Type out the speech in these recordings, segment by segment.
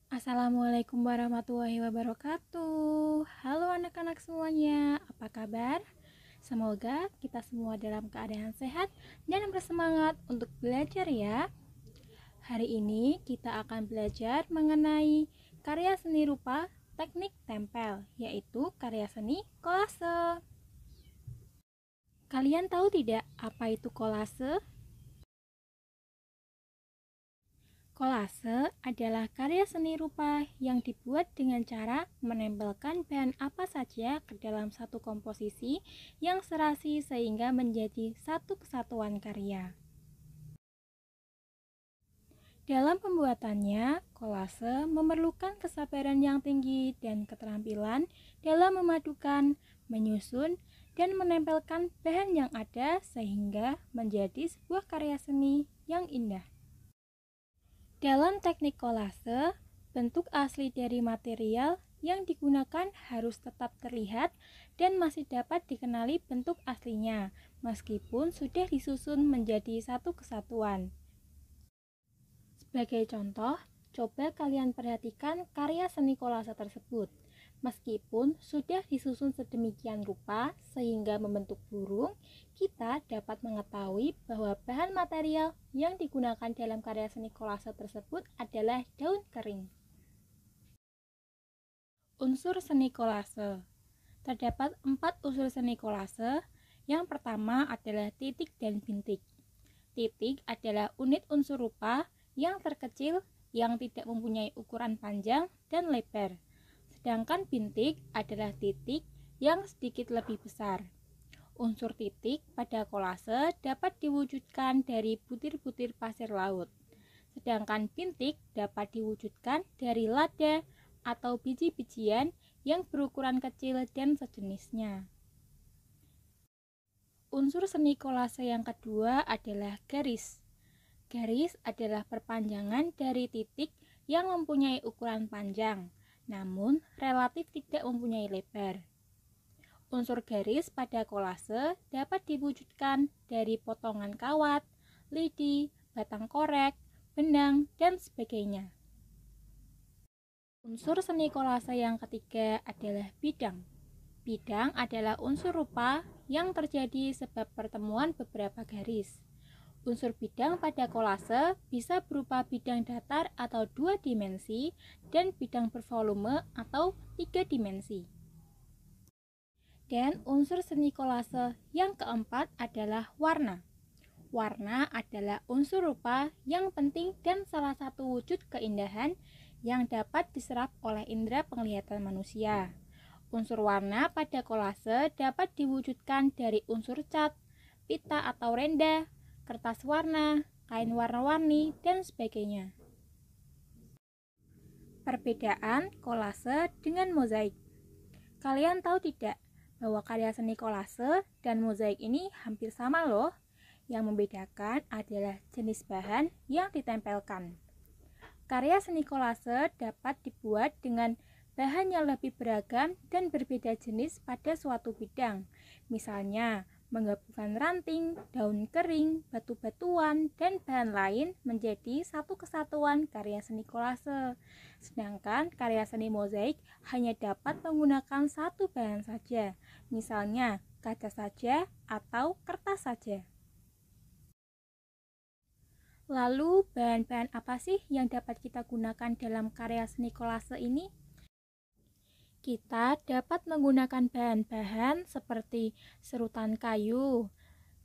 Assalamualaikum warahmatullahi wabarakatuh. Halo anak-anak semuanya, apa kabar? Semoga kita semua dalam keadaan sehat dan bersemangat untuk belajar ya. Hari ini kita akan belajar mengenai karya seni rupa teknik tempel, yaitu karya seni kolase. Kalian tahu tidak apa itu kolase? Kolase adalah karya seni rupa yang dibuat dengan cara menempelkan bahan apa saja ke dalam satu komposisi yang serasi sehingga menjadi satu kesatuan karya. Dalam pembuatannya, kolase memerlukan kesabaran yang tinggi dan keterampilan dalam memadukan, menyusun, dan menempelkan bahan yang ada sehingga menjadi sebuah karya seni yang indah. Dalam teknik kolase, bentuk asli dari material yang digunakan harus tetap terlihat dan masih dapat dikenali bentuk aslinya, meskipun sudah disusun menjadi satu kesatuan. Sebagai contoh, coba kalian perhatikan karya seni kolase tersebut. Meskipun sudah disusun sedemikian rupa sehingga membentuk burung, kita dapat mengetahui bahwa bahan material yang digunakan dalam karya seni kolase tersebut adalah daun kering. Unsur seni kolase. Terdapat 4 unsur seni kolase. Yang pertama adalah titik dan bintik. Titik adalah unit unsur rupa yang terkecil yang tidak mempunyai ukuran panjang dan lebar. Sedangkan bintik adalah titik yang sedikit lebih besar. Unsur titik pada kolase dapat diwujudkan dari butir-butir pasir laut. Sedangkan bintik dapat diwujudkan dari lada atau biji-bijian yang berukuran kecil dan sejenisnya. Unsur seni kolase yang kedua adalah garis. Garis adalah perpanjangan dari titik yang mempunyai ukuran panjang, namun relatif tidak mempunyai lebar. Unsur garis pada kolase dapat diwujudkan dari potongan kawat, lidi, batang korek, benang, dan sebagainya. Unsur seni kolase yang ketiga adalah bidang. Bidang adalah unsur rupa yang terjadi sebab pertemuan beberapa garis. Unsur bidang pada kolase bisa berupa bidang datar atau 2 dimensi dan bidang bervolume atau 3 dimensi. Dan unsur seni kolase yang keempat adalah warna. Warna adalah unsur rupa yang penting dan salah satu wujud keindahan yang dapat diserap oleh indera penglihatan manusia. Unsur warna pada kolase dapat diwujudkan dari unsur cat, pita atau renda, kertas warna, kain warna-warni, dan sebagainya. Perbedaan kolase dengan mozaik. Kalian tahu tidak bahwa karya seni kolase dan mozaik ini hampir sama loh? Yang membedakan adalah jenis bahan yang ditempelkan. Karya seni kolase dapat dibuat dengan bahan yang lebih beragam dan berbeda jenis pada suatu bidang. Misalnya, menggabungkan ranting, daun kering, batu-batuan, dan bahan lain menjadi satu kesatuan karya seni kolase. Sedangkan karya seni mozaik hanya dapat menggunakan satu bahan saja, misalnya kaca saja atau kertas saja. Lalu, bahan-bahan apa sih yang dapat kita gunakan dalam karya seni kolase ini? Kita dapat menggunakan bahan-bahan seperti serutan kayu,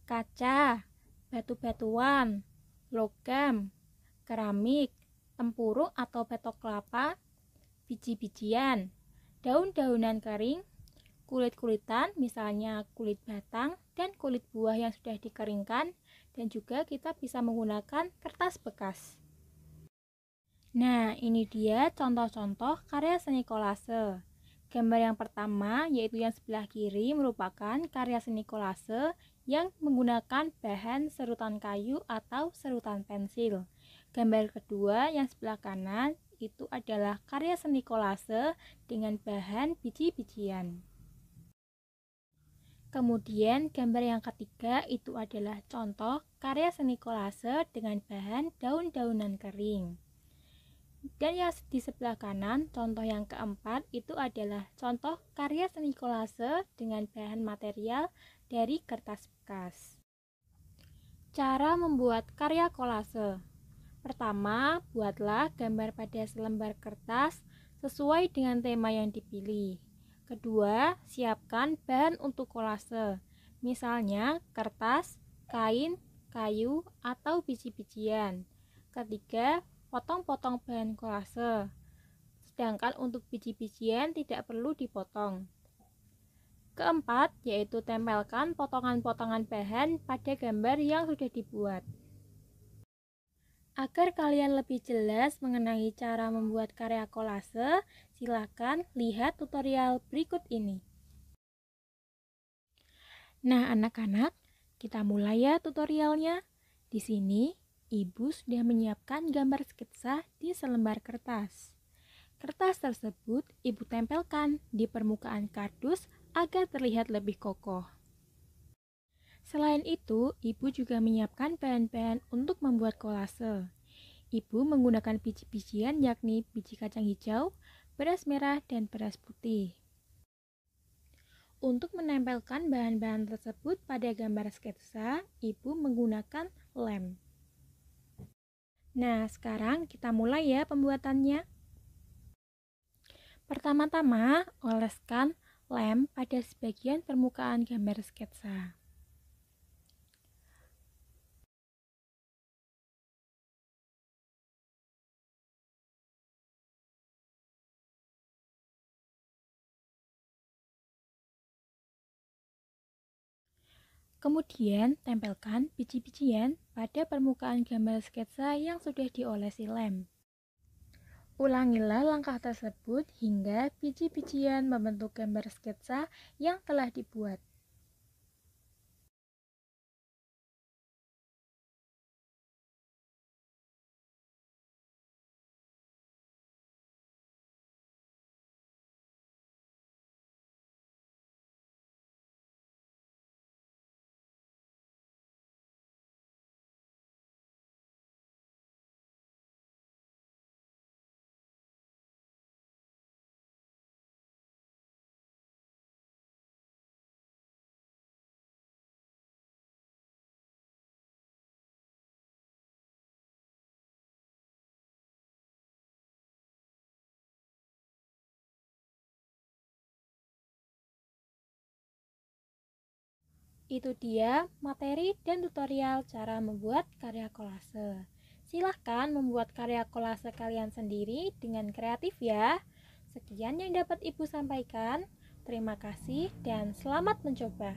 kaca, batu-batuan, logam, keramik, tempurung atau batok kelapa, biji-bijian, daun-daunan kering, kulit-kulitan misalnya kulit batang dan kulit buah yang sudah dikeringkan, dan juga kita bisa menggunakan kertas bekas. Nah, ini dia contoh-contoh karya seni kolase. Gambar yang pertama, yaitu yang sebelah kiri, merupakan karya seni kolase yang menggunakan bahan serutan kayu atau serutan pensil. Gambar kedua, yang sebelah kanan, itu adalah karya seni kolase dengan bahan biji-bijian. Kemudian, gambar yang ketiga itu adalah contoh karya seni kolase dengan bahan daun-daunan kering. Dan yang di sebelah kanan, contoh yang keempat itu adalah contoh karya seni kolase dengan bahan material dari kertas bekas. Cara membuat karya kolase. Pertama, buatlah gambar pada selembar kertas sesuai dengan tema yang dipilih. Kedua, siapkan bahan untuk kolase, misalnya kertas, kain, kayu, atau biji-bijian. Ketiga, potong-potong bahan kolase, sedangkan untuk biji-bijian tidak perlu dipotong. Keempat, yaitu tempelkan potongan-potongan bahan pada gambar yang sudah dibuat. Agar kalian lebih jelas mengenai cara membuat karya kolase, silakan lihat tutorial berikut ini. Nah, anak-anak, kita mulai ya tutorialnya. Di sini, Ibu sudah menyiapkan gambar sketsa di selembar kertas. Kertas tersebut Ibu tempelkan di permukaan kardus agar terlihat lebih kokoh. Selain itu, Ibu juga menyiapkan bahan-bahan untuk membuat kolase. Ibu menggunakan biji-bijian yakni biji kacang hijau, beras merah, dan beras putih. Untuk menempelkan bahan-bahan tersebut pada gambar sketsa, Ibu menggunakan lem. Nah, sekarang kita mulai ya pembuatannya. Pertama-tama, oleskan lem pada sebagian permukaan gambar sketsa. Kemudian, tempelkan biji-bijian pada permukaan gambar sketsa yang sudah diolesi lem. Ulangilah langkah tersebut hingga biji-bijian membentuk gambar sketsa yang telah dibuat. Itu dia materi dan tutorial cara membuat karya kolase. Silahkan membuat karya kolase kalian sendiri dengan kreatif ya. Sekian yang dapat Ibu sampaikan. Terima kasih dan selamat mencoba.